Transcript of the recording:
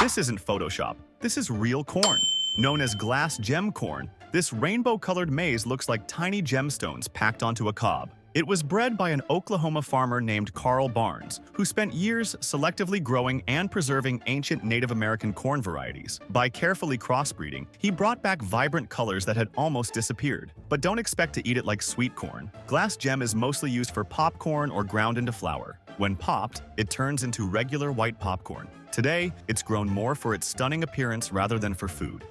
This isn't Photoshop. This is real corn. Known as glass gem corn, this rainbow-colored maize looks like tiny gemstones packed onto a cob. It was bred by an Oklahoma farmer named Carl Barnes, who spent years selectively growing and preserving ancient Native American corn varieties. By carefully crossbreeding, he brought back vibrant colors that had almost disappeared. But don't expect to eat it like sweet corn. Glass gem is mostly used for popcorn or ground into flour. When popped, it turns into regular white popcorn. Today, it's grown more for its stunning appearance rather than for food.